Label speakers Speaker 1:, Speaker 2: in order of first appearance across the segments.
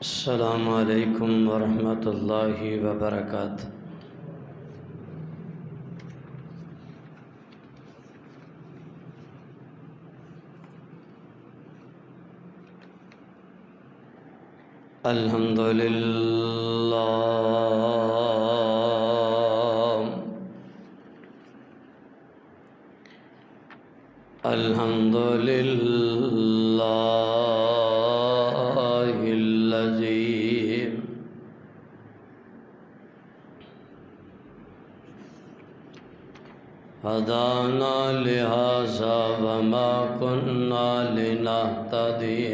Speaker 1: السلام علیکم ورحمۃ اللہ وبرکاتہ۔ الحمدللہ الحمدللہ الذی ہدانا لہذا وما کننا لنہتدی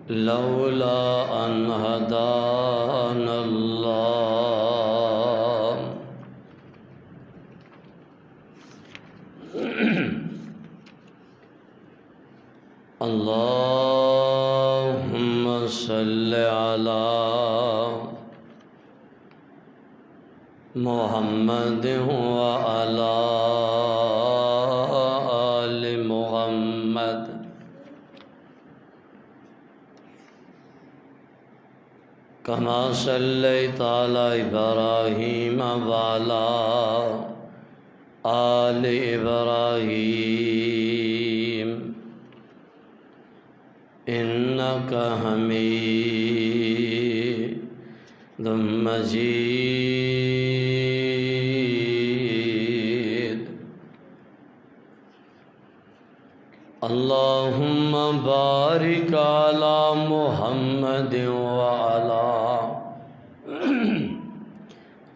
Speaker 1: لولا ان ہدانا اللہ۔ اللہم صل علی محمد وعلی آل محمد کما صلیت علی ابراہیم وعلی آل ابراہیم انک حمید مجید۔ اللہم بارک علی محمد وعلی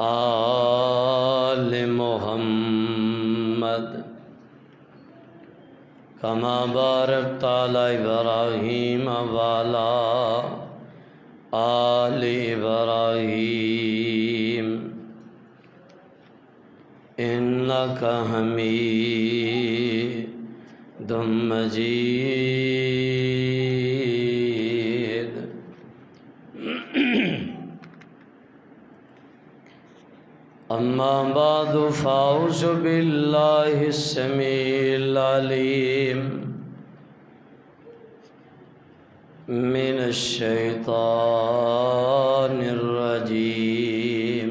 Speaker 1: آل محمد کما بارکت علی ابراہیم وعلی آل ابراہیم انک حمید مجید۔ اما بعد فاعوذ باللہ السمیع العلیم من الشیطان الرجیم۔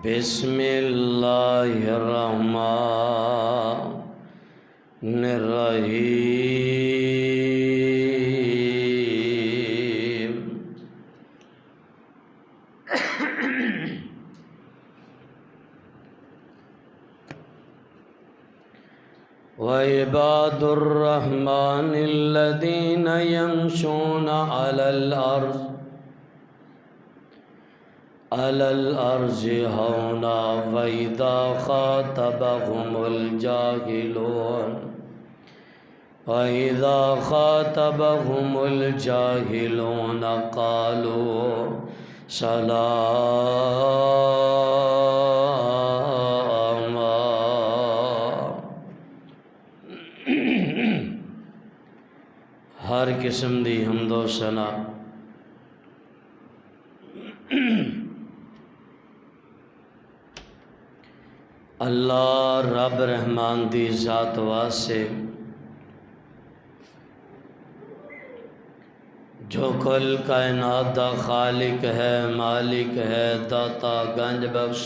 Speaker 1: بسم اللہ الرحمن الرحیم۔ وعباد الرحمن الذین یمشون علی الارض ہونا وَإِذَا خَاطَبَهُمُ الْجَاهِلُونَ قَالُوا سَلَامًا۔ ہر قسم دی حمد و ثنا اللہ رب رحمان دی ذات واسطے جو کل کائنات دا خالق ہے، مالک ہے، داتا گنج بخش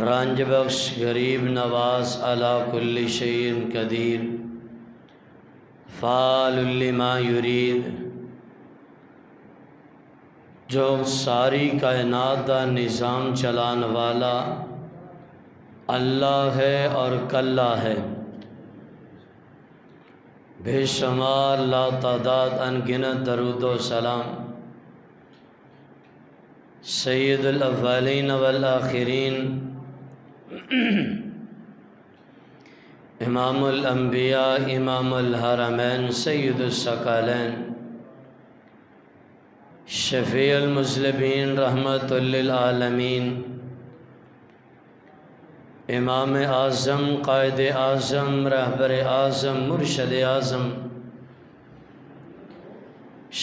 Speaker 1: رنج بخش غریب نواز علی کل شیء قدیر فعال لما یرید، جو ساری کائنات دا نظام چلان والا اللہ ہے اور کلہ ہے، بے شمار لا تعداد انگنت درود و سلام سید الاولین والآخرین امام الانبیاء امام الحرمین سید الثقلین شفیع المذنبین رحمت للعالمین امام اعظم قائد اعظم رہبر اعظم مرشد اعظم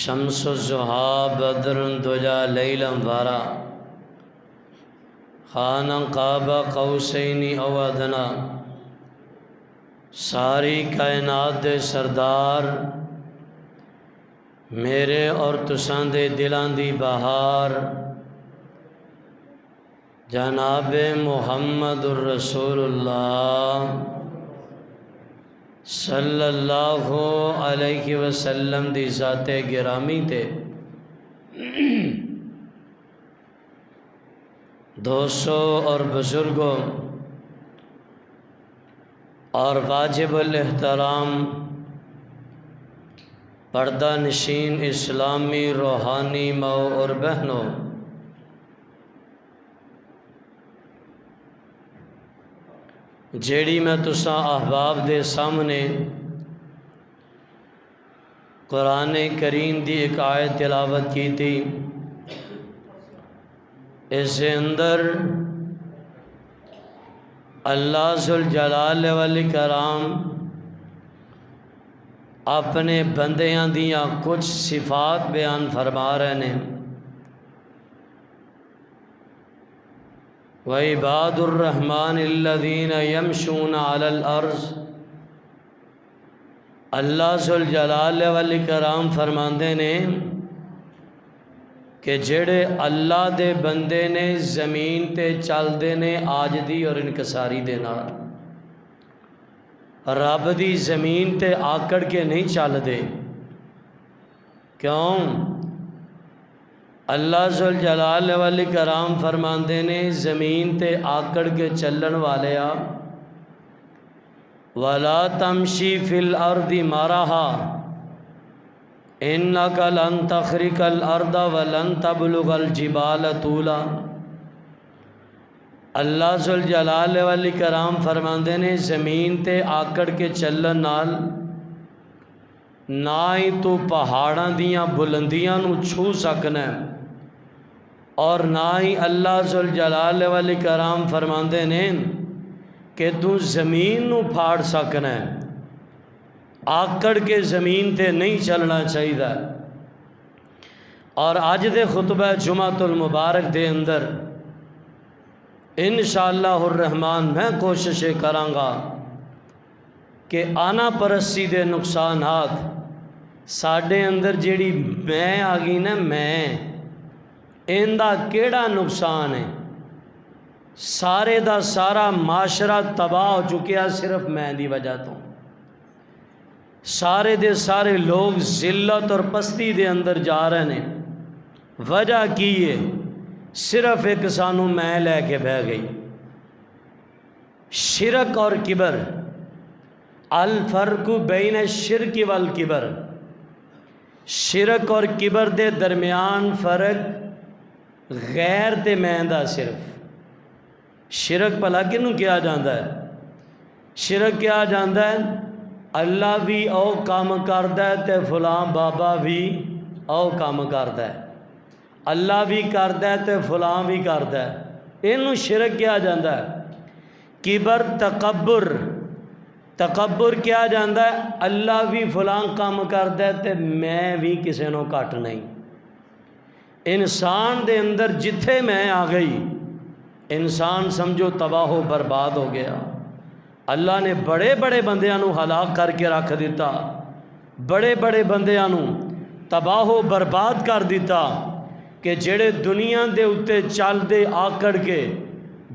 Speaker 1: شمس الضحیٰ بدر الدجیٰ لیلا ورا خانہ قاب قوسین او ادنا، ساری کائنات دے سردار، میرے اور تساں دے دلاں دی بہار، جناب محمد الرسول اللہ صلی اللہ علیہ وسلم دی ذات گرامی تے دوستو اور بزرگوں اور واجب الاحترام پردہ نشین اسلامی روحانی ماؤ اور بہنوں، جیڑی میں تساں احباب دے سامنے قرآن کریم دی ایک آیت تلاوت کی تھی، اس اندر اللہ ذوالجلال والاکرام اپنے بندیاں دیاں کچھ صفات بیان فرما رہے ہیں۔ وَعِبَادُ الرَّحْمَنِ الَّذِينَ يَمْشُونَ عَلَى الْأَرْضِ، اللہ ذوالجلال والاکرام فرماندے نے کہ جڑے اللہ دے بندے نے زمین تے چل دے نے عاجزی اور انکساری دے نال، رب دی زمین تے آکڑ کے نہیں چل دے۔ کیوں؟ اللہ ذوالجلال والاکرام فرماندے نے زمین تے آکڑ کے چلن والیا وَلَا تَمْشِي فِي الْأَرْضِ مَرَحًا إِنَّكَ لَن تَخْرِقَ الْأَرْضَ وَلَن تَبْلُغَ الْجِبَالَ طُولًا۔ اللہ ذوالجلال والاکرام فرماندے نے زمین تے آکڑ کے چلن نال نہ ہی تو پہاڑاں دیاں بلندیاں نو چھو سکنا ہے، اور نہ ہی اللہ ذوالجلال والاکرام فرماندے نے کہ تو زمین نو پھاڑ سکنا ہے، آکڑ کے زمین تے نہیں چلنا چاہیے۔ اور آج دے خطبہ جمعۃ المبارک دے اندر انشاءاللہ الرحمن میں کوشش کراں گا کہ آنا پرستی دے نقصانات ساڈے اندر جیڑی میں آ گئی نا، میں ان دا کیڑا نقصان ہے؟ سارے دا سارا معاشرہ تباہ ہو چکیا صرف میں دی وجہ تو، سارے دے سارے لوگ ذلت اور پستی دے اندر جا رہے ہیں۔ وجہ کی ہے؟ صرف ایک سانوں میں لے کے بہ گئی، شرک اور کبر۔ الفرق بین الشرک والکبر، شرک اور کبر دے درمیان فرق غیر تے میں دا صرف۔ شرک بھلا کنوں کیا جاندہ ہے؟ شرک کیا جاندہ ہے اللہ بھی او کام کردہ ہے تے فلاں بابا بھی او کام کردہ ہے، اللہ بھی کردہ ہے تے فلاں بھی کردہ ہے، انہوں شرک کیا جاندہ ہے۔ کبر تکبر، تکبر کیا جاندہ ہے اللہ بھی فلاں کام کردہ ہے تے میں بھی کسی نو کٹ نہیں۔ انسان دے اندر جتھے میں آ گئی انسان سمجھو تباہ و برباد ہو گیا۔ اللہ نے بڑے بڑے بندیاں نو ہلاک کر کے رکھ دیتا، بڑے بڑے بندیاں نو تباہ و برباد کر دیتا کہ جڑے دنیا دے اتے چل دے آکڑ کے،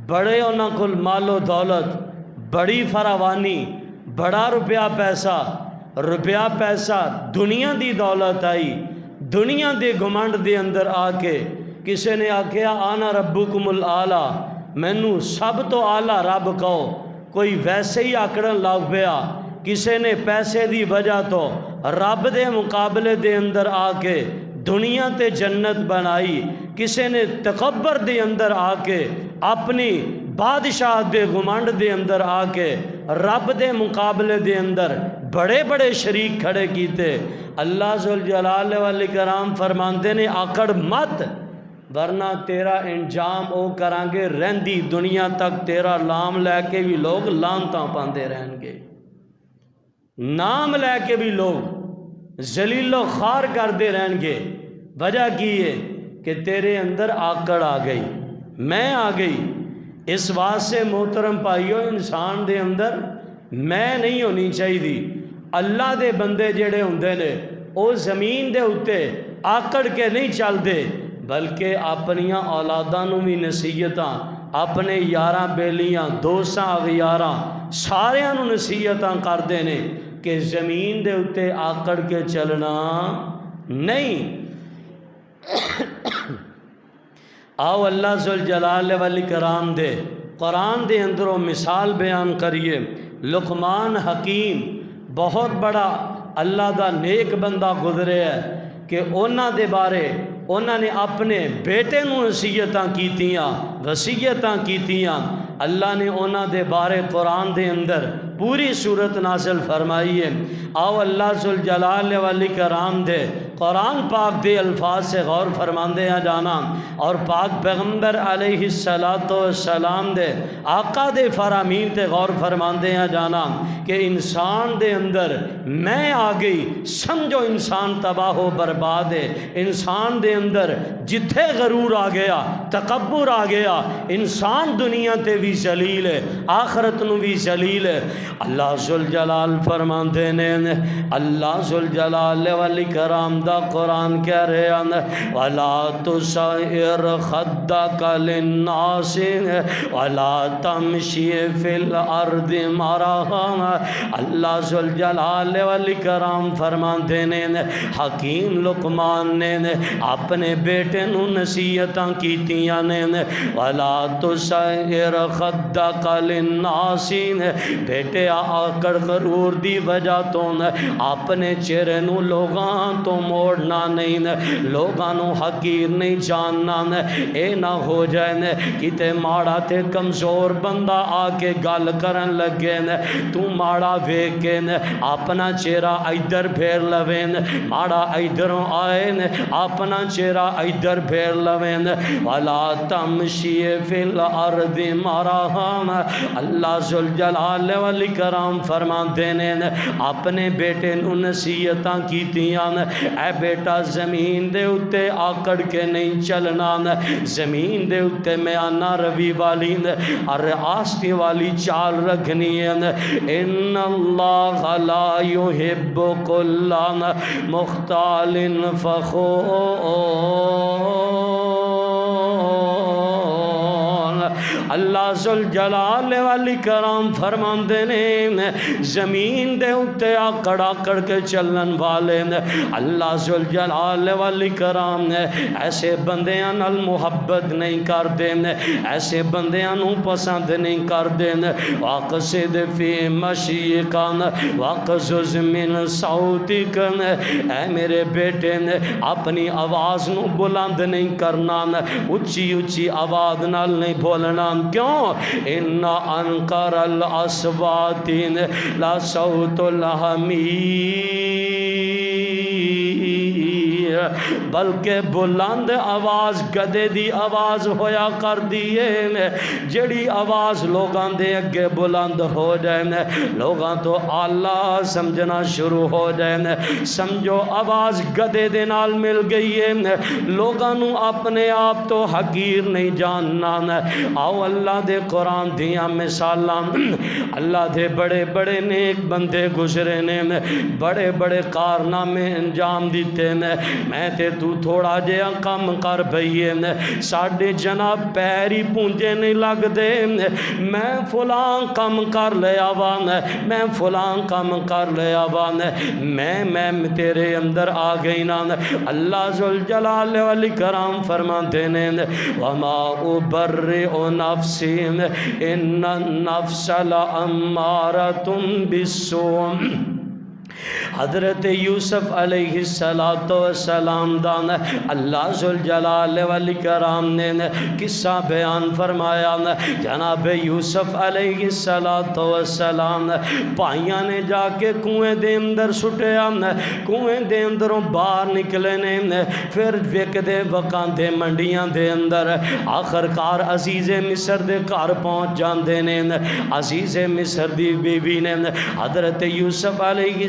Speaker 1: بڑے انہاں کول مال و دولت، بڑی فراوانی، بڑا روپیہ پیسہ دنیا دی دولت آئی، دنیا دے گھمنڈ دے اندر آ کے کسی نے آکھیا آنا ربکم العالی، مینوں سب تو اعلیٰ رب کہو، کوئی ویسے ہی آکڑن لگ پیا۔ کسی نے پیسے دی وجہ تو رب دے مقابلے دے اندر آ کے دنیا تے جنت بنائی، کسی نے تکبر دے اندر آ کے اپنی بادشاہ دے گھمنڈ دے اندر آ کے رب دے مقابلے دے اندر بڑے بڑے شریک کھڑے کیتے۔ اللہ ذوالجلال والاکرام فرماندے نے آکڑ مت، ورنہ تیرا انجام او کرانگے رہندی دنیا تک تیرا نام لے کے بھی لوگ لانتاں پاندے رہن گے، نام لے کے بھی لوگ ذلیل و خوار کردے رہن گے۔ وجہ کی ہے کہ تیرے اندر آکڑ آ گئی، میں آ گئی، اس واسطے محترم بھائیو انسان دے اندر میں نہیں ہونی چاہیے. اللہ دے بندے جڑے ہوندے نے وہ زمین دے اتے آکڑ کے نہیں چلتے بلکہ اپنیاں اولاداں نوں بھی نصیحتاں اپنے یاراں بیلیاں دوستاں اغیاراں ساریاں نوں نصیحتاں کردے نے کہ زمین دے اتے آکڑ کے چلنا نہیں. آؤ اللہ ذوالجلال والاکرام دے قرآن دے اندروں مثال بیان کریے. لقمان حکیم بہت بڑا اللہ دا نیک بندہ گزرے ہے کہ انہاں دے بارے انہاں نے اپنے بیٹے نوں نصیحتاں کیتیاں وصیتاں کیتیاں. اللہ نے انہاں دے بارے قرآن دے اندر پوری صورت نازل فرمائی ہے. آؤ اللہ ذوالجلال والاکرام دے قرآن پاک دے الفاظ سے غور فرماندے ہیں جانا اور پاک پیغمبر علیہ السلام دے آقا دے فرامین تے غور فرماندے ہیں جانا کہ انسان دے اندر میں آ گئی سمجھو انسان تباہ و برباد ہے. انسان دے اندر جتھے غرور آ گیا تکبر آ گیا انسان دنیا تے بھی ذلیل ہے آخرت نو بھی ذلیل ہے. اللہ ذوالجلال فرماندے نے اللہ ذوالجلال والاکرام دا قرآن کہہ رہے ہیں وَلَا تُسَعِّرْ خَدَّكَ لِلنَّاسِ وَلَا تَمْشِي فِي الْأَرْضِ مَرَحًا. اللہ ذوالجلال والاکرام فرماندے نے حکیم لقمان نے اپنے بیٹے نو نصیحتاں کیتیاں نے وَلَا تُسَعِّرْ خَدَّكَ لِلنَّاسِ بیٹے آکڑ غرور دی وجہ تو اپنے چہرے نو لوگاں تو موڑنا نہیں لوگاں نو حقیر نہیں جاننا اے نہ ہو جائے کتے ماڑا تے کمزور بندہ آ کے گل کرن لگے تو ماڑا ویکھ کے اپنا چہرہ ادھر پھیر لویں ماڑا ادھروں آئے اپنا چہرہ ادھر پھیر لویں وَلَا تَمْشِي فِي الْأَرْضِ مَرَحًا. اللہ ذوالجلال والاکرام فرماندے نے اپنے بیٹے نو نصیحتاں کیتیاں اے بیٹا زمین دے اتے آکڑ کے نہیں چلنا زمین دے اتے میں آنا روی والی اور آستی والی چال رکھنی ہے. ان اللہ لا یحب کل مختال فخور. اللہ ذوالجلال والاکرام فرماندے نے زمین دے اتے آکڑ آکڑ کے چلن والے اللہ ذوالجلال والاکرام ایسے بندیاں نال محبت نہیں کر دے ایسے بندیاں نو پسند نہیں کر دے. واقصد فی مشیک واقصد من صوتک اے میرے بیٹے اپنی آواز نو بلند نہیں کرنا اچھی اچھی آواز نال نہیں بولنا. کیوں؟ ان انکر الاصوات لا صوت الحمیر بلکہ بلند آواز گدے دی آواز ہویا کر دیئے. جڑی آواز لوگاں دے اگے بلند ہو جائے لوگاں تو اللہ سمجھنا شروع ہو جائے. سمجھو آواز گدے دے نال مل گئی ہے لوگاں نو اپنے آپ تو حقیر نہیں جاننا. آؤ اللہ دے قرآن دیاں مثالاں اللہ دے بڑے بڑے نیک بندے گزرے نے بڑے بڑے کارنامے انجام دیتے میں تے تو تھوڑا جہا کم کر بھئیے ساڑھے جناب پیری پونجے نہیں لگ دے میں فلاں کم کر لیا وان میں فلاں کم کر لیا وان میں تیرے اندر آ گئی نا. اللہ ذوالجلال والاکرام فرماتے نے وما ابرئ نفسی ان النفس لامارۃ بالسوء. حضرت یوسف علیہ السلام دان اللہ ذوالجلال والاکرام نے قصہ بیان فرمایا. جناب یوسف علیہ السلام پائیاں نے جا کے کنویں دے اندر سٹیا کنویں دے اندروں باہر نکلے نے پھر وک دے وکاں دے منڈیاں دے اندر آخرکار عزیز مصر دے گھر پہنچ جاندے نے. عزیز مصر دی بیوی نے حضرت یوسف علیہ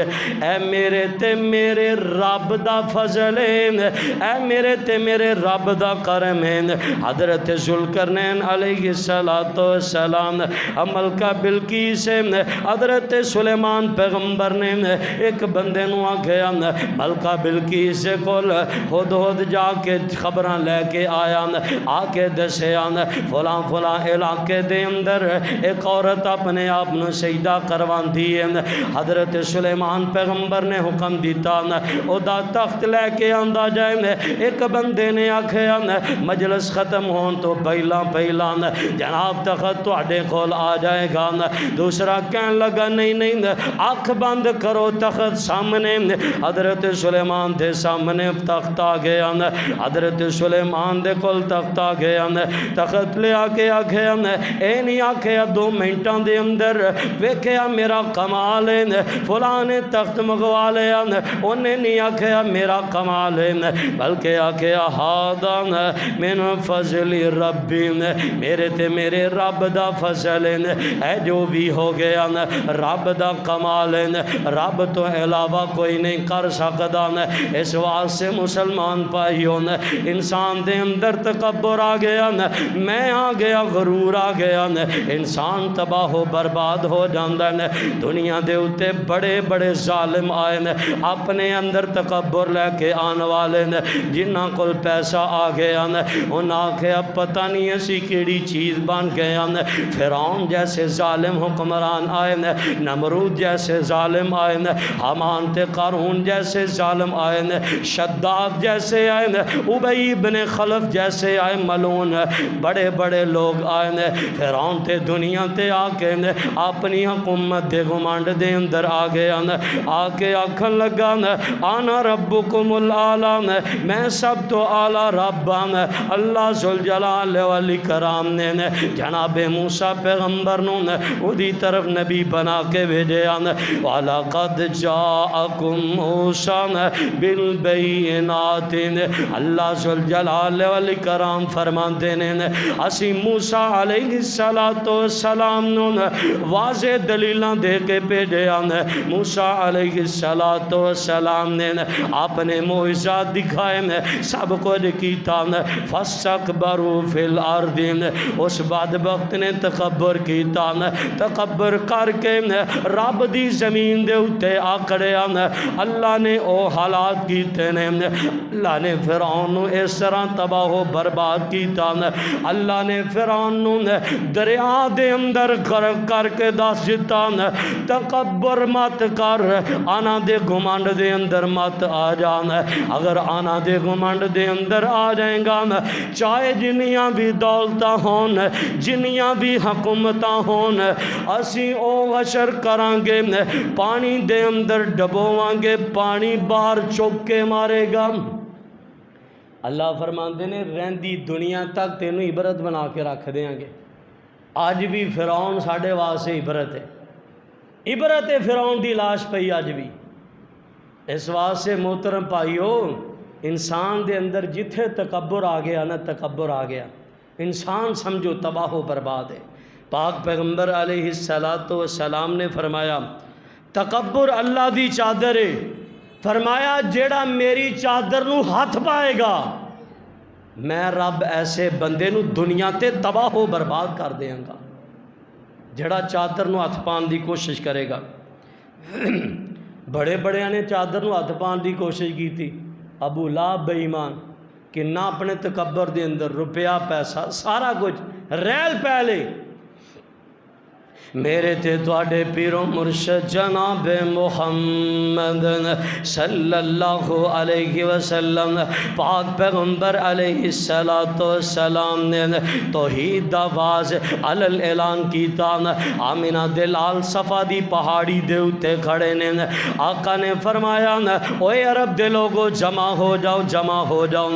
Speaker 1: اے میرے تے میرے رب دا فضل ہے، اے میرے تے میرے رب دا کرم ہے۔ حضرت ذوالقرنین علیہ السلام ملکہ بلقیس سے حضرت سلیمان پیغمبر نے ایک بندے نو آکھیا ملکہ بلقیس کول خود جا کے خبراں لے کے آیا، آ کے دسیا فلاں فلاں علاقے دے اندر ایک عورت اپنے آپ نو سجدہ کرواندی ہے۔ حضرت سلیمان پیغمبر نے حکم دیتا او دا تخت لے کے آندا جائے۔ ایک بندے نے آکھیا مجلس ختم ہون تو پہلا جناب تخت تواڈے کول آ جائے گا۔ دوسرا کہن لگا نہیں آنکھ بند کرو، تخت سامنے۔ حضرت سلیمان دے سامنے تخت آ گیا، حضرت سلیمان دے کول تخت آ گیا، تخت لے آ کے آکھیا اے نہیں آکھیا 2 منٹاں دے اندر ویکھیا میرا کمال ہے، فلاں نے تخت منگوا لیا، انہیں نہیں آکھیا میرا کمال ہے، بلکہ آکھیا ہاذا من فضل ربی، میرے تے میرے رب دا فضل ہے، جو بھی ہو گیا رب دا کمال ہے، رب تو علاوہ کوئی نہیں کر سکتا۔ اس واسطے مسلمان بھائیوں انسان دے اندر تکبر آ گیا، میں آ گیا، غرور آ گیا، انسان تباہ و برباد ہو جاندہ ہے۔ دنیا دے اتے بڑے بڑے ظالم آئے اپنے اندر تکبر لے کے آن والے جنہ کول پیسہ آ گیا انہاں آکھیا پتہ نہیں اسی کیڑی چیز بن گیا۔ فرعون جیسے ظالم حکمران آئے، نمرود جیسے ظالم آئے، حامان تے قارون جیسے ظالم آئے، شداد جیسے آئے، ابی بن خلف جیسے آئے، ملعون بڑے بڑے لوگ آئے۔ فرعون تے دنیا تے آ کے اپنی حکومت دے گمانڈ دے اندر آ گیا، آ کے آکھن لگا آنا ربکم الاعلی، میں سب تو اعلیٰ رب ہاں۔ اللہ ذوالجلال والاکرام نے جناب موسیٰ پیغمبر نو اودی طرف نبی بنا کے بھیجے، وَلَقَدْ جَاءَكُمْ مُوسَىٰ بِالْبَيِّنَاتِ، اللہ ذوالجلال والاکرام فرماتے ہیں اسی موسیٰ علیہ السلام نو واضح دلیلاں دے کے بھیجے۔ موسیٰ علیہ السلام نے اپنے معجزات دکھائے، سب کچھ کیتا، فَاسْتَكْبَرُوا فِي الْأَرْضِ، اس بدبخت نے تکبر کیتا، تکبر کر کے رب دی زمین دے اتے آکڑیا۔ اللہ نے او حالات کیتے نے، اللہ نے فرعون نو اس طرح تباہ و برباد کیتا، اللہ نے فرعون نو دریا دے اندر کر کے دس دیتا تکبر مت کر، آنا دے گمانڈ دے اندر مت آ جانا، اگر آنا دے گمانڈ دے اندر آ جائیں گا چاہے جنیاں بھی دولتاں ہون، جنیاں بھی حکومتاں ہون، اسی او غشر کران گے، پانی دے اندر ڈبوان گے، پانی باہر چوک کے مارے گا۔ اللہ فرماندے نے رہندی دنیا تک تینوں عبرت بنا کے رکھ دیاں گے۔ آج بھی فرعون ساڑھے واسے عبرت ہے، عبرت ہے فرعون دی لاش پئی آج بھی۔ اس واسطے محترم پائیو انسان دے اندر جتھے تکبر آ گیا نا، تکبر آ گیا، انسان سمجھو تباہ و برباد ہے۔ پاک پیغمبر علیہ السلام نے فرمایا تکبر اللہ دی چادر ہے، فرمایا جیڑا میری چادر نو ہاتھ پائے گا میں رب ایسے بندے نو دنیا تے تباہ و برباد کر دیاں گا، جیڑا چادر نو ہاتھ پان دی کوشش کرے گا۔ بڑے بڑے نے چادر نو ہاتھ پان دی کوشش کی تھی، ابو لہب بے ایمان کہ نہ اپنے تکبر دے اندر روپیہ پیسہ سارا کچھ ریل پہلے۔ میرے تے تواڈے پیرو مرشد جناب محمد صلی اللہ علیہ وسلم پاک پیغمبر علیہ السلام نے توحید دا آواز علل اعلان کیتا۔ آمینہ دلال صفا دی پہاڑی دے اتے کھڑے نے، آقا نے فرمایا اوے عرب دے لوگو جمع ہو جاؤ، جمع ہو جاؤ۔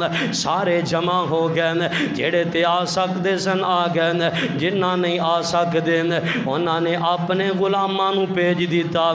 Speaker 1: سارے جمع ہو گئے، جیڑے تے آ سکدے سن آ گئے، جنہ نہیں آ سکدے انہوں نے اپنے غلاماں نو بھیج دیتا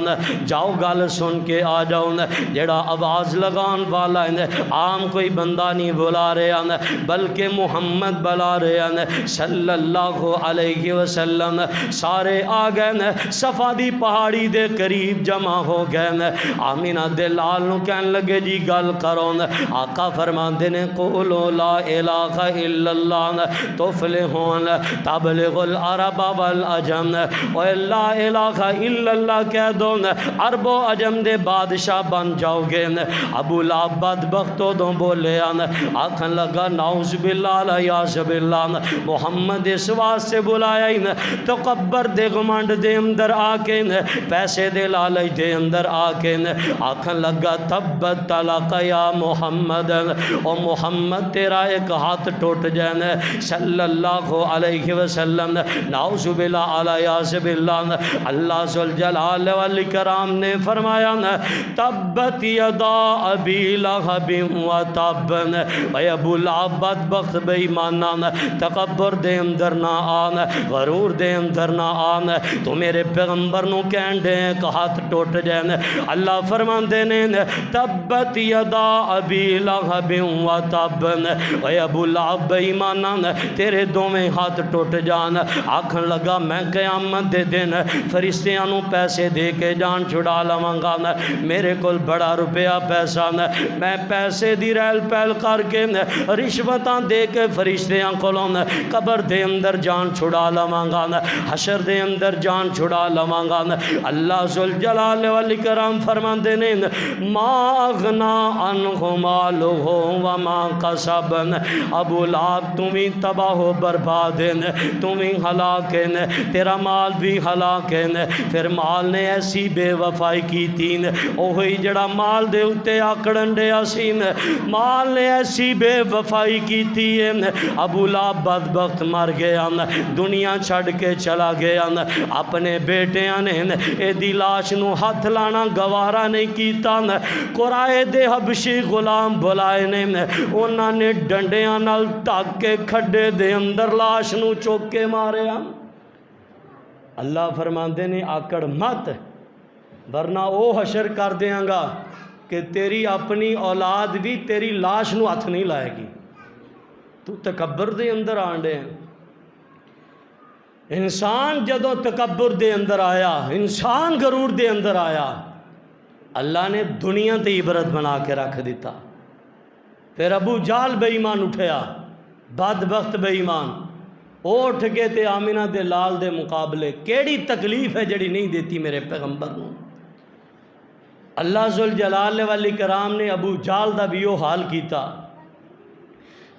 Speaker 1: جاؤ گل سن کے آ جاؤ جڑا آواز لگان والا ہے عام کوئی بندہ نہیں بلا رہا بلکہ محمد بلا رہے ہیں صلی اللہ علیہ وسلم سارے آ گئے صفا دی پہاڑی دے قریب جمع ہو گئے آمینہ دے لال نو کہن لگے جی گل کرو آقا فرماندے نے قولو لا الہ الا اللہ تفلحون تبلغ العرب والعجم و لا الہ الا اللہ کہہ دو عرب و عجم دے بادشاہ بن جاؤ گے ابو لہب بدبختو دو بولے آکھن لگا نعوذ باللہ لا یعذ باللہ محمد اس واسطے بلایا ہی تکبر دے گمانڈ دے اندر آکے پیسے دے لالچ دے اندر آکے آکھن لگا تبت تلق یا محمد او محمد تیرا ایک ہاتھ ٹوٹ جائے صلی اللہ علیہ وسلم نعوذ باللہ علی یعذ باللہ اللہ ذوالجلال والاکرام نے فرمایا تبت یدا ابی لہب و تب اے ابو لہب بدبخت بے ایمان تکبر دے اندر نہ آن غرور دے اندر نہ آن تو میرے پیغمبر نو کہن دے ایک ہاتھ ٹوٹ جائے اللہ فرمان دے نے تبت یدا ابی لہب و تب اے ابو لہب بے ایمان تیرے دوویں ہاتھ ٹوٹ جان آکھن لگا میں قیامت دے دن فرشتیاں نو پیسے دے کے جان چھڑا لواں گا میرے کول بڑا روپیہ پیسہ میں پیسے دی ریل پیل کر کے رشوتاں دے کے فرشتیاں کولوں قبر دے اندر جان چھڑا لواں گا حشر دے اندر جان چھڑا لواں گا اللہ ذوالجلال والاکرام فرماندے نے ما اغنا عنہ مالہ وما کسب ابو لہب تمہیں تباہ و برباد تمہیں ہلاک تیرا مال بھی ہلاک پھر مال نے ایسی بے وفائی کی تین اوہی جڑا مال دے اتے آکڑن دیا سین مال نے ایسی بے وفائی کی تھی ابو لہب بدبخت مر گیا دنیا چھڑ کے چلا گیا اپنے بیٹیاں نے اے دی لاش نو ہاتھ لانا گوارا نہیں کیتا قرائے دے حبشی غلام بلائے نے انہاں نے ڈنڈیاں نال ٹاک کے کھڈے دے اندر لاش نو چوک کے مارے اللہ فرماندے نے آکڑ مت ورنہ او حشر کر دیاں گا کہ تیری اپنی اولاد بھی تیری لاش نو ہاتھ نہیں لائے گی تو تکبر دے اندر آنڈے ہیں انسان جدو تکبر دے اندر آیا انسان غرور دے اندر آیا اللہ نے دنیا تے عبرت بنا کے رکھ دیتا پھر ابو جال بے ایمان اٹھیا بدبخت بے ایمان اٹھ کے تے آمینہ دے لال دے مقابلے کیڑی تکلیف ہے جڑی نہیں دیتی میرے پیغمبر نو اللہ ذوالجلال والاکرام نے ابو جال دا بھی وہ حال کیتا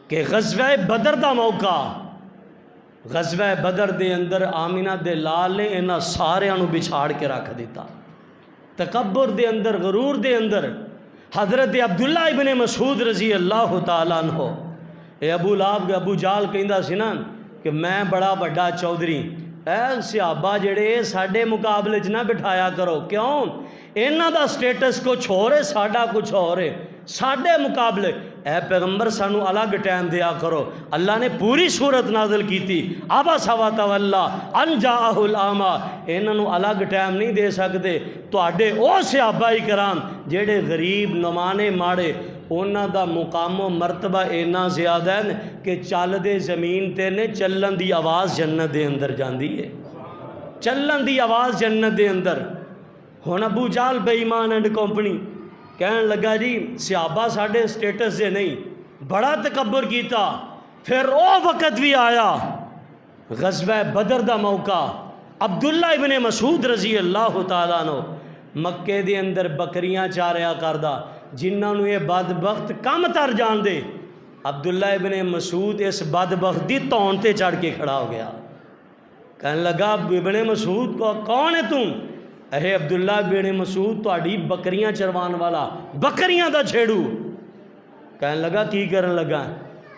Speaker 1: کہ غزوہ بدر دا موقع غزوہ بدر دے اندر آمینہ دے لال نے انہاں سارے انہوں بچھاڑ کے رکھ دیتا تکبر دے اندر غرور دے اندر حضرت عبداللہ ابن مسعود رضی اللہ تعالیٰ عنہ اے ابو لہب ابو جال کہندا سی نا کہ میں بڑا بڑا چودھری اے صحابہ جڑے ساڈے مقابلے چ نہ بٹھایا کرو کیوں انہاں دا سٹیٹس کچھ ہو رہے ساڈا کچھ ہو رہے ساڈے مقابلے اے پیغمبر سانو الگ ٹائم دیا کرو اللہ نے پوری صورت نازل کی تھی عبس و تولی ان جاءہ الاعمی انہاں نو الگ ٹائم نہیں دے سکتے تواڈے او صحابہ کرام جڑے غریب نمانے ماڑے انہاں دا مقام و مرتبہ اینا زیادہ ہے کہ چل دے زمین تے نے چلن دی آواز جنت دے اندر جاندی ہے چلن دی آواز جنت دے اندر ہن ابو جال بے ایمان اینڈ کمپنی کہن لگا جی صحابہ ساڑھے سٹیٹس سے نہیں بڑا تکبر کیتا پھر او وقت بھی آیا غزوہ بدر دا موقع عبداللہ ابن مسعود رضی اللہ تعالیٰ عنہ مکے دے اندر بکریاں چاریا کردہ جنہاں نو یہ بدبخت کم تر جان دے عبداللہ ابن مسعود اس بدبخت دی تون تے چڑھ کے کھڑا ہو گیا کہنے لگا ابن مسعود کو کون ہے تم اے عبداللہ ابن مسعود تہاڈی بکریاں چروان والا بکریاں دا چھیڑو کہنے لگا کی کرن لگا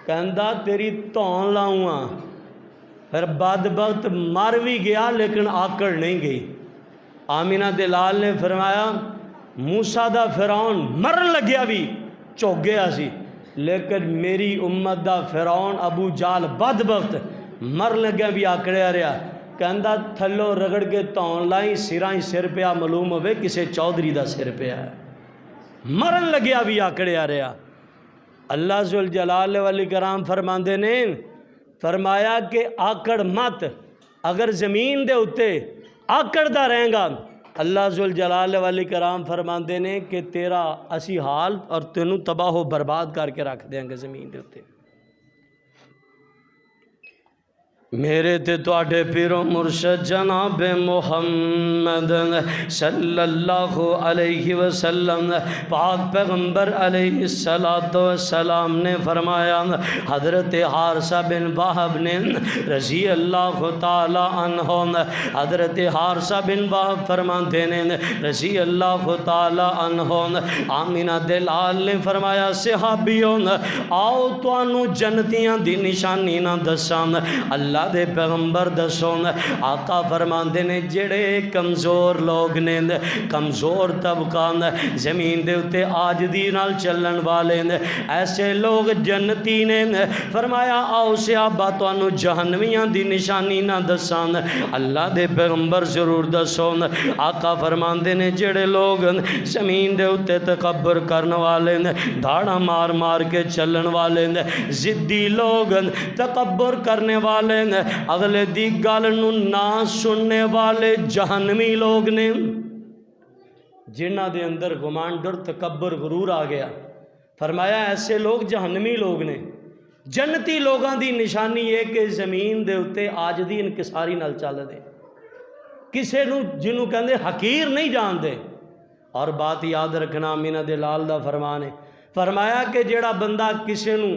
Speaker 1: کہندا تیری تون لاؤں ہاں پھر بدبخت مر بھی گیا لیکن آکڑ نہیں گئی آمینہ دلال نے فرمایا موسیٰ دا فرعون مرن لگیا بھی چوک گیا سی لیکن میری امت دا فرعون ابو جال بدبخت مر لگیا بھی آکڑیا رہا کہندا تھلوں رگڑ کے تون لائی سراں ہی سر پیا معلوم ہوئے کسے چودھری دا سر پیا ہے مرن لگیا بھی آکڑیا رہا اللہ ذوالجلال والاکرام فرماندے نے فرمایا کہ آکڑ مت اگر زمین دے اتے آکڑ دا رہیں گا اللہ ذوالجلال والاکرام فرماندے نے کہ تیرا اسی حال اور تینوں تباہ و برباد کر کے رکھ دیں گے زمین دے اتے میرے تے تواڈے پیرو مرشد جناب محمد صلی اللہ علیہ وسلم پاک پیغمبر علیہ السلام نے فرمایا حضرت حارثہ بن وہب نے رضی اللہ تعالی عنہ حضرت حارثہ بن وہب فرماتے ہیں رضی اللہ تعالی عنہ آمینہ دلال نے فرمایا صحابیوں آؤ توانو جنتیاں دی نشانی نہ دساں اللہ دے پیغمبر دسون آقا فرماندے نے جڑے کمزور لوگ نے کمزور طبقہ زمین دے اتے عاجزی نال چلن والے ایسے لوگ جنتی نے فرمایا آؤ صحابہ تانوں جہنمیاں دی نشانی نہ دسان اللہ دے پیغمبر ضرور دسون آقا فرماندے نے جڑے لوگ زمین دے اتے تکبر کرن والے دھاڑا مار مار کے چلن والے ضدی لوگ تکبر کرنے والے اگلے دی گل نو نہ سننے والے جہنمی لوگ نے جنہ دے اندر گمانڈر تکبر غرور آ گیا فرمایا ایسے لوگ جہنمی لوگ نے جنتی لوگاں دی نشانی ہے کہ زمین دے اتے عاجزی انکساری نال چل دے کسے نو جنوں کہندے حقیر نہیں جان دے اور بات یاد رکھنا امینہ دلال دا فرمان ہے فرمایا کہ جیڑا بندہ کسے نو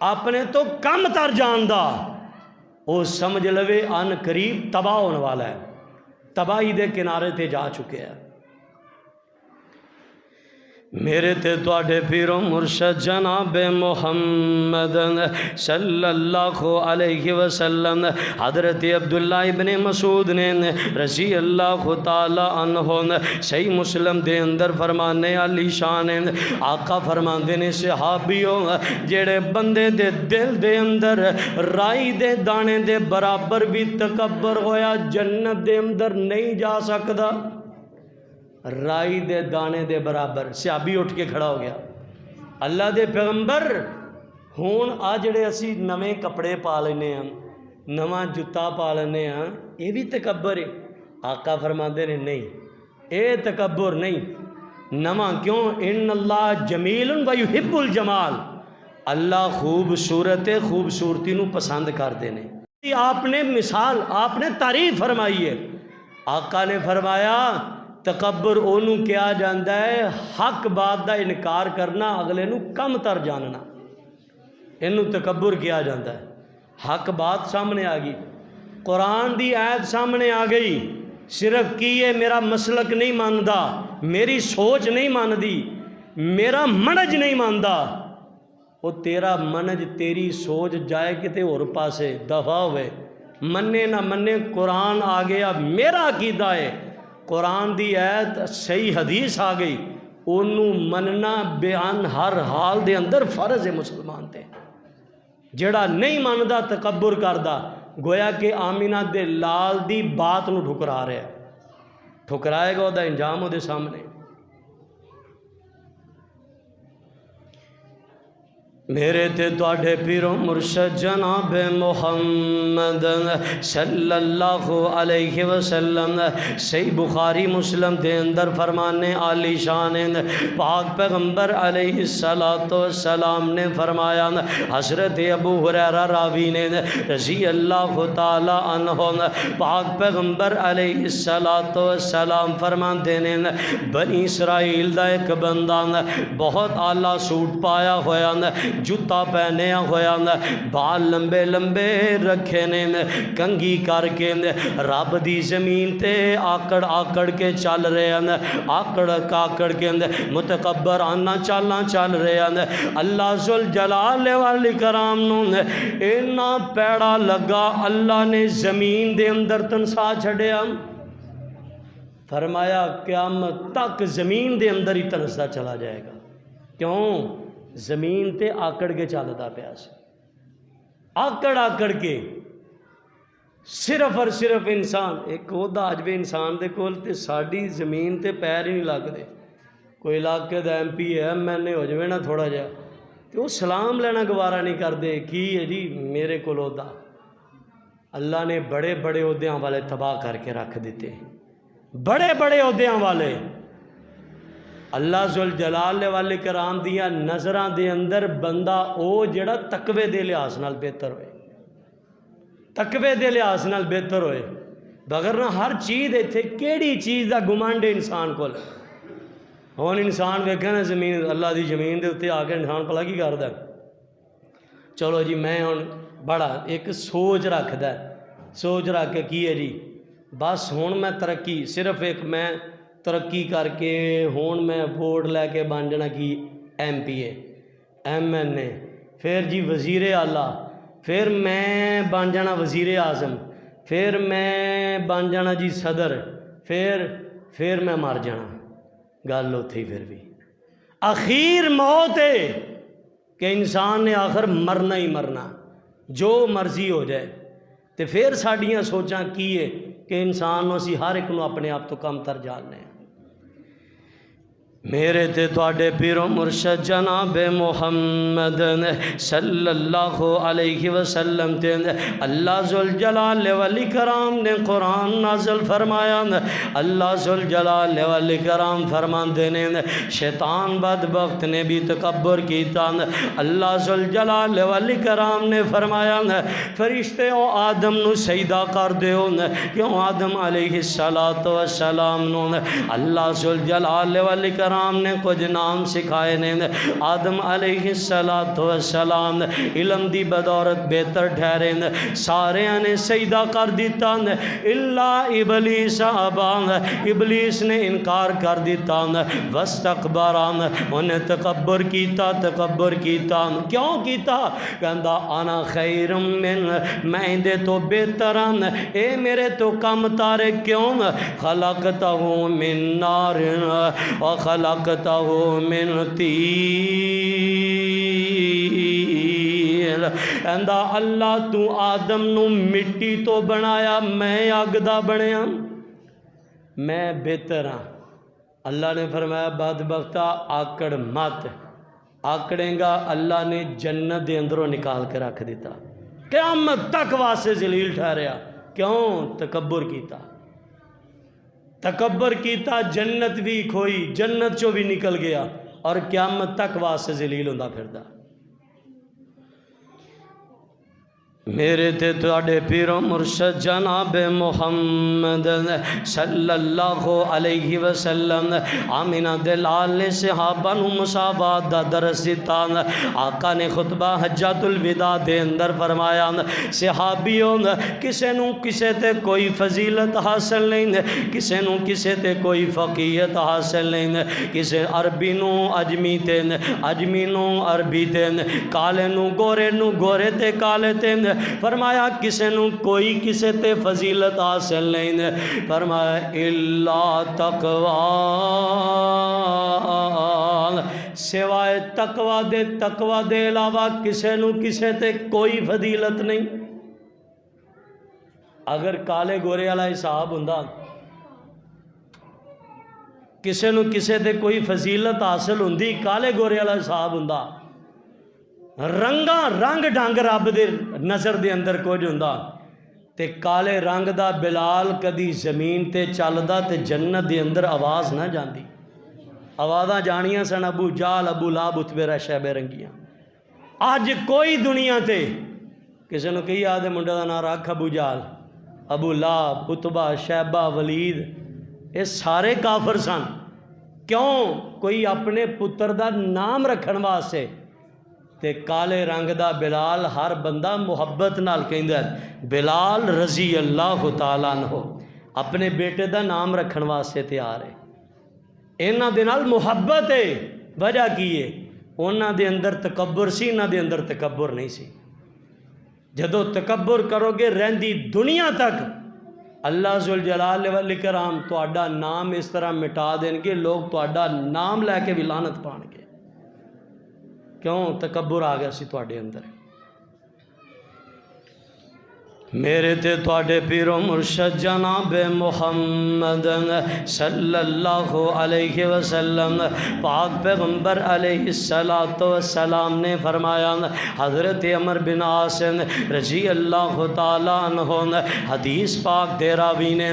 Speaker 1: اپنے تو کم تر جان دا وہ سمجھ لوے ان قریب تباہ ہونے والا ہے تباہی دے کنارے تے جا چکے ہیں میرے تے تواڈے پیرو مرشد جناب محمد صلی اللہ علیہ وسلم حضرت عبداللہ ابن مسعود نے رضی اللہ تعالی عنہ صحیح مسلم دے اندر فرمانے علی شان آقا فرماندے نے صحابیوں جڑے بندے دے دل دے اندر رائی دے دانے دے برابر بھی تکبر ہویا جنت دے اندر نہیں جا سکدا رائی دے دانے دے برابر صحابی اٹھ کے کھڑا ہو گیا اللہ دے پیغمبر ہون آ جڑے اسی نویں کپڑے پا لینے ہیں نواں جتا پا لینے ہیں یہ بھی تکبر ہے آقا فرماندے نے نہیں اے تکبر نہیں نواں کیوں ان اللہ جمیل و یحب الجمال اللہ خوبصورت خوبصورتی نو پسند کر دینے آپ نے مثال آپ نے تعریف فرمائی ہے آقا نے فرمایا تکبر اونوں کیا جاندا ہے حق بات دا انکار کرنا اگلے نو کم تر جاننا اینوں تکبر کیا جاندا ہے حق بات سامنے آ گئی قرآن دی آیت سامنے آ گئی صرف کی یہ میرا مسلک نہیں ماندا میری سوچ نہیں ماندی میرا منج نہیں ماندا وہ تیرا منج تیری سوچ جائے کتے اور پاسے دفع ہوئے منے نہ منے قرآن آ گیا میرا عقیدہ ہے قرآن دی آیت صحیح حدیث آ گئی انہوں مننا بیان ہر حال دے اندر فرض ہے مسلمان تے جڑا نہیں ماندا تکبر کردا گویا کہ آمینہ دے لال دی بات نو ٹھکرا رہا ہے ٹھکرائے گا دا انجام ہو دے سامنے میرے تے تواڈے پیرو مرشد جناب محمد صلی اللہ علیہ وسلم صحیح بخاری مسلم دے اندر فرمانے عالی شان پاک پیغمبر علیہ السلام نے فرمایا حضرت ابو ہریرہ راوی نے رضی اللہ تعالی عنہ پاک پیغمبر علیہ السلام فرماتے ہیں بنی اسرائیل دا ایک بندہ بہت اعلیٰ سوٹ پایا ہوا جتا پہنے ہویا بال لمبے لمبے رکھے نے کنگھی کر کے رب دی زمین تے آکڑ آکڑ کے چل رہے ہیں آکڑ آکڑ کے متکبر آنا چالاں چل رہے ہیں اللہ ذوالجلال والاکرام نو اینا پیڑا لگا اللہ نے زمین دے اندر تنسا چھڑیا فرمایا قیامت تک زمین دے اندر ہی تنسا چلا جائے گا کیوں زمین تے آکڑ کے چلتا پیا سی آکڑ آکڑ کے صرف اور صرف انسان ایک عہدہ اج بھی انسان دے کول تے ساڈی زمین تے پیر ہی نہیں لگدے. کوئی علاقے دا ایم پی ہے ایم این اے ہو جائے نا تھوڑا جہا تو وہ سلام لینا گوارا نہیں کرتے. کی ہے جی میرے کول عہدہ. اللہ نے بڑے بڑے عہدیاں والے تباہ کر کے رکھ دیتے. بڑے بڑے عہدیاں والے اللہ ذوالجلال والے کرام دیاں نظراں دے اندر بندہ او جڑا تقوی دے لحاظ نال بہتر ہوئے. تقوی دے لحاظ نال بہتر ہوئے. بغیر نہ ہر چیز اتنے کیڑی چیز دا گمانڈ انسان کو. ہوں انسان ویکھے نا زمین اللہ دی زمین دے اتنے آ کے انسان بھلا کی کردا. چلو جی میں ہوں بڑا ایک سوچ رکھدا سوچ رکھ کے کی ہے جی بس ہوں میں ترقی صرف ایک میں ترقی کر کے ہوں میں ووٹ لے کے بن جانا کی M P A M N A پھر جی وزیر اعلیٰ پھر میں بن جانا وزیر اعظم پھر میں بن جانا جی صدر پھر میں مر جانا. گل اتھی پھر بھی اخیر موت ہے کہ انسان نے آخر مرنا ہی مرنا جو مرضی ہو جائے. تو پھر ساڈیاں سوچاں کی ہے کہ انسان اسی ہر ایک نو اپنے آپ تو کم تر جاننے ہیں. میرے تے تواڈے پیرو مرشد جناب محمد صلی اللہ علیہ وسلم تے اللہ ذوالجلال والاکرام نے قرآن نازل فرمایا. اللہ ذوالجلال والاکرام فرماندے نے شیطان بدبخت نے بھی تکبر کیتا. اللہ ذوالجلال والاکرام نے فرمایا فرشتے او آدم نو سجدہ کر دیو کیوں آدم علیہ السلام نو اللہ ذوالجلال والاکرام نے کچھ نام سکھائے نے. آدم علیہ السلام علم دی بدولت بہتر ٹھہرے سارے نے سجدہ کر دیتا الا ابلیس ابا ابلیس نے انکار کر دیتا واستکبر انہیں تکبر کیتا کیوں کیتا کہندا انا خیر من میں دے تو بہتران اے میرے تو کم تارے کیوں خلقتہ من نار وخلقتہ من تین. کہندا اللہ تو آدم نو مٹی تو بنایا میں اگ دا بنیا میں بہتر ہاں. اللہ نے فرمایا بدبختہ آکڑ مت آکڑیں گا. اللہ نے جنت دے اندروں نکال کے رکھ دیتا قیامت تک واسطے ذلیل ٹھہریا. کیوں تکبر کیتا جنت بھی کھوئی جنت چو بھی نکل گیا اور قیامت تک واسطے ذلیل ہوندا پھردا. میرے تے تواڈے پیرو مرشد جناب محمد صلی اللہ علیہ وسلم آمینہ دے لال نے صحابہ نو مساوات دا درس دیتا. آقا نے خطبہ حجۃ الوداع دے اندر فرمایا صحابیوں کسے نو کسے تے کوئی فضیلت حاصل نہیں کسے نو کسے تے کوئی فقیہت حاصل نہیں کسے عربی نو اجمی تے اجمی نو عربی تے کالے نو گورے تے کالے تے فرمایا کسے نو کوئی کسے تے فضیلت حاصل نہیں فرمایا الا تقوی سوائے تقوی دے علاوہ کسے نو کسے تے کوئی فضیلت نہیں. اگر کالے گورے والا حساب ہوندا کسے نو کسے تے کوئی فضیلت حاصل ہوندی کالے گورے والا حساب ہوندا رنگ ڈنگ رب دے نظر دے اندر کچھ ہوندا تے کالے رنگ دا بلال کدی زمین تے چلدا تے جنت دے اندر آواز نہ جاندی. آوازاں جانیاں سن ابو جال ابو لہب اتبے شیبے رنگیاں. اج کوئی دنیا تے کسے نو کہی آدھے منڈے دا نام رکھ ابو جال ابو لہب اتبہ شیبہ ولید یہ سارے کافر سن. کیوں کوئی اپنے پتر دا نام رکھن واسطے تے کالے رنگ دا بلال ہر بندہ محبت نال کہندا ہے بلال رضی اللہ تعالیٰ عنہ اپنے بیٹے دا نام رکھن واسطے تیار ہے. انہاں دے نال محبت ہے. وجہ کی ہے انہاں دے اندر تکبر سی انہاں دے اندر تکبر نہیں سی. جدو تکبر کرو گے رہندی دنیا تک اللہ ذوالجلال والاکرام تہاڈا نام اس طرح مٹا دیں گے لوگ تہاڈا نام لے کے بھی لعنت پان گے. کیوں تکبر آ گیا سی تواڈے اندر. میرے تے تواڈے پیرو مرشد جناب محمد صلی اللہ علیہ وسلم پاک پیغمبر علیہ السلام نے فرمایا، حضرت عمر بن عاص رضی اللہ تعالیٰ عنہ حدیث پاک دے راوی نے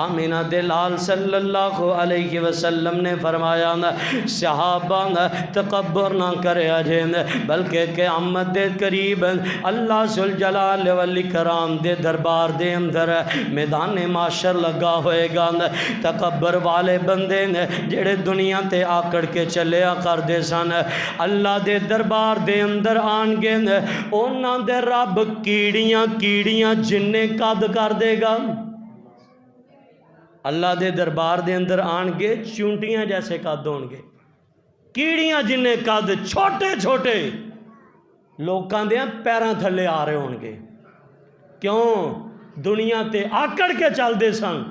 Speaker 1: آمینہ دلال صلی اللہ علیہ وسلم نے فرمایا، صحابہ تکبر نہ کرے اجین بلکہ قیامت دے قریب اللہ ذوالجلال والاکرام دے دربار دے اندر میدان معاشر لگا ہوئے گا۔ تکبر والے بندے جڑے دنیا تے آکڑ کے چلیا کر دے سن، اللہ دے دربار دے اندر آن گے، اونا دے رب کیڑیاں کیڑیاں جننے قد کر دے گا۔ اللہ دے دربار دے اندر آن گے، چونٹیاں جیسے قد ہون گے، کیڑیاں جننے قد چھوٹے چھوٹے لوکاں دے پیراں تھلے آ رہے ہون گے۔ کیوں؟ دنیا تے آکڑ کے چل دے سن۔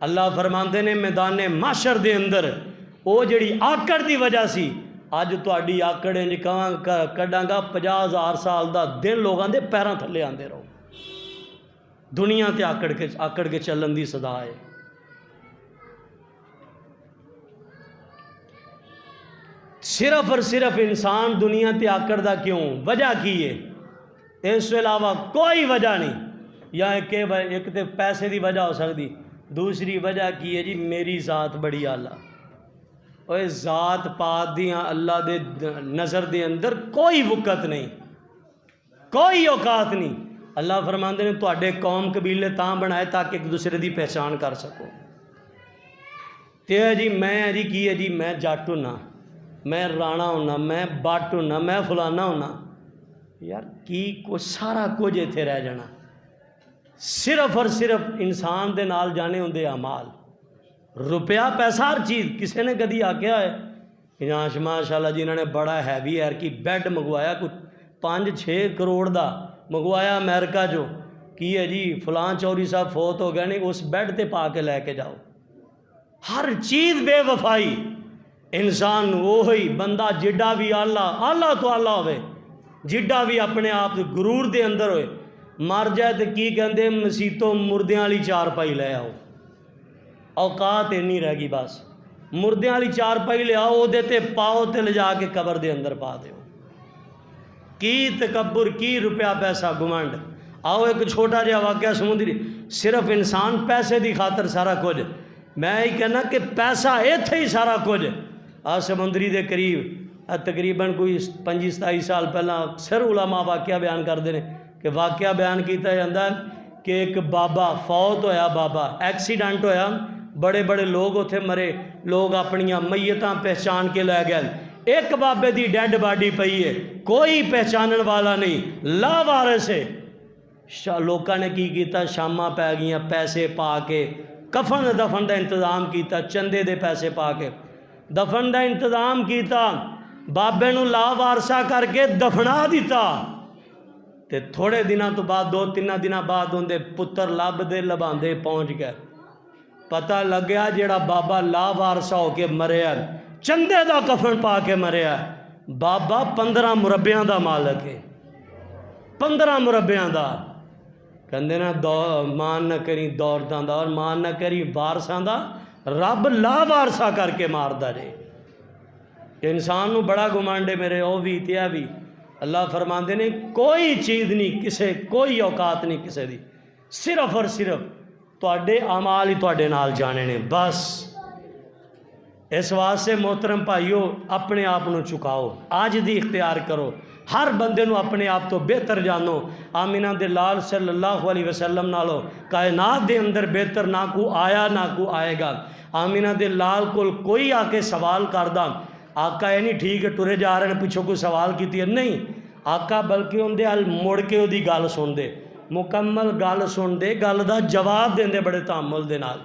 Speaker 1: اللہ فرماندے نے میدان معاشر دے اندر او جڑی آکڑ دی وجہ سی، اج تواڈی آکڑیں نکاں کڈاں گا 50,000 سال دا دن لوگاں دے پیراں تھلے آندے رہو۔ دنیا تے آکڑ کے چلن دی سزا ہے۔ صرف اور صرف انسان دنیا تے آکڑ دا کیوں؟ وجہ کی ہے؟ اس سے علاوہ کوئی وجہ نہیں۔ یا ایک تے پیسے دی وجہ ہو سکتی، دوسری وجہ کی ہے جی میری ذات بڑی اعلیٰ۔ اور ذات پاک دیاں اللہ دے نظر دے اندر کوئی وقت نہیں، کوئی اوقات نہیں۔ اللہ فرماندے نے تواڈے قوم قبیلے تاں بنائے تاکہ ایک دوسرے دی پہچان کر سکو۔ تے جی میں جی کی ہے جی میں جٹ ہونا، میں رانا ہونا، میں بٹ ہونا، میں فلانا ہونا، یار کی کو سارا کچھ اتنے رہ جانا۔ صرف اور صرف انسان دے نال جانے ہوندے اعمال، روپیہ پیسہ ہر چیز۔ کسی نے کدی آکھیا ہے یہاں ماشاءاللہ جی انہوں نے بڑا ہیوی ایئر کی بیڈ منگوایا، کچھ 5-6 کروڑ دا منگوایا امریکہ جو، کی ہے جی فلاں چوری صاحب فوت ہو گئے نہیں اس بیڈ تے پا کے لے کے جاؤ۔ ہر چیز بے وفائی۔ انسان وہی بندہ جڈا بھی آلہ تو آلہ ہوئے، جڈا بھی اپنے آپ غرور دے اندر ہوئے، مر جائے تو کی کہندے مسیتوں مردیاں والی چارپائی لے آؤ۔ اوقات نہیں رہ گی، بس مردیاں والی چارپائی لے آؤ، دے تے پاؤ تے لے جا کے قبر دے اندر پا دیو۔ کی تکبر، کی روپیہ پیسہ گھمنڈ۔ آؤ ایک چھوٹا جہا واقعہ سمندری، صرف انسان پیسے دی خاطر سارا کچھ، میں یہ کہنا کہ پیسہ ایتھے ہی سارا کچھ۔ سمندری دے قریب تقریباً کوئی 25-27 سال پہلا اکثر علماء واقعہ بیان کرتے ہیں کہ واقعہ بیان کیتا جاتا ہے کہ ایک بابا فوت ہویا، بابا ایکسیڈنٹ ہویا، بڑے بڑے لوگ اتنے مرے، لوگ اپنیاں میتاں پہچان کے لے گئے، ایک بابے دی ڈیڈ باڈی پئی ہے، کوئی پہچانن والا نہیں، لا وارث ہے۔ لوکاں نے کی کیتا، شاماں پی گئیاں، پیسے پا کے کفن دفن دا انتظام کیتا، چندے دے پیسے پا کے دفن دا انتظام کیتا، بابے نو لا وارثہ کر کے دفنا دیتا۔ تے تھوڑے دنوں تو بعد 2-3 دنوں بعد اندے پتر لب دے لباندے پہنچ گئے، پتہ لگ گیا جیڑا بابا لا وارثہ ہو کے مریا، چندے دا کفن پا کے مریا، بابا 15 مربیاں دا مالک ہے، 15 مربیاں دا۔ کہندے نا مان نہ کری دولتاں دا اور مان نہ کری وارثاں دا، رب لا وارثہ کر کے مار دا جے۔ انسان نو بڑا گمانڈے میرے او بھی تیا بھی۔ اللہ فرماندے نے کوئی چیز نہیں کسے، کوئی اوقات نہیں کسے دی، صرف اور صرف تواڈے اعمال ہی تواڈے نال جانے نے بس۔ اس واسطے محترم بھائیو اپنے آپ نو چکاؤ، آج دی اختیار کرو، ہر بندے نو اپنے آپ تو بہتر جانو۔ آمینہ دے لال صلی اللہ علیہ وسلم نالو کائنات دے اندر بہتر نہ کو آیا نہ کو آئے گا۔ آمینہ دے لال کول کوئی آ کے سوال کردہ، آقا یہ نہیں ٹھیک ہے ٹرے جا رہے ہیں پچھوں کوئی سوال کیتی ہے، نہیں، آقا بلکہ اندے حال مڑ کے دی گل سن دے، مکمل گل سن دے، گل دا جواب دیں دے بڑے تعامل دے نال۔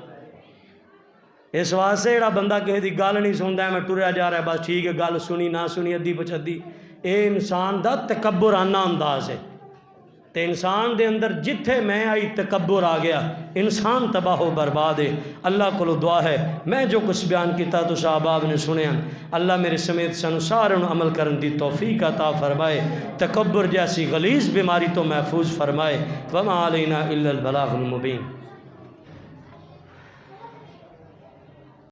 Speaker 1: اس واسطے جڑا بندہ کسی دی گل نہیں سنتا ہے میں ٹریا جا رہا ہے بس ٹھیک ہے گل سنی نہ سنی ادھی پچھدی، اے انسان دا تکبرانہ انداز ہے، تے انسان دے اندر جتھے میں آئی تکبر آ گیا، انسان تباہ و برباد ہے۔ اللہ کو دعا ہے میں جو کچھ بیان کیتا تو احباب نے سنیا، اللہ میرے سمیت سانو سارے نو عمل کرن دی توفیق عطا فرمائے، تکبر جیسی غلیظ بیماری تو محفوظ فرمائے۔ وما علینا الا البلاغ المبین۔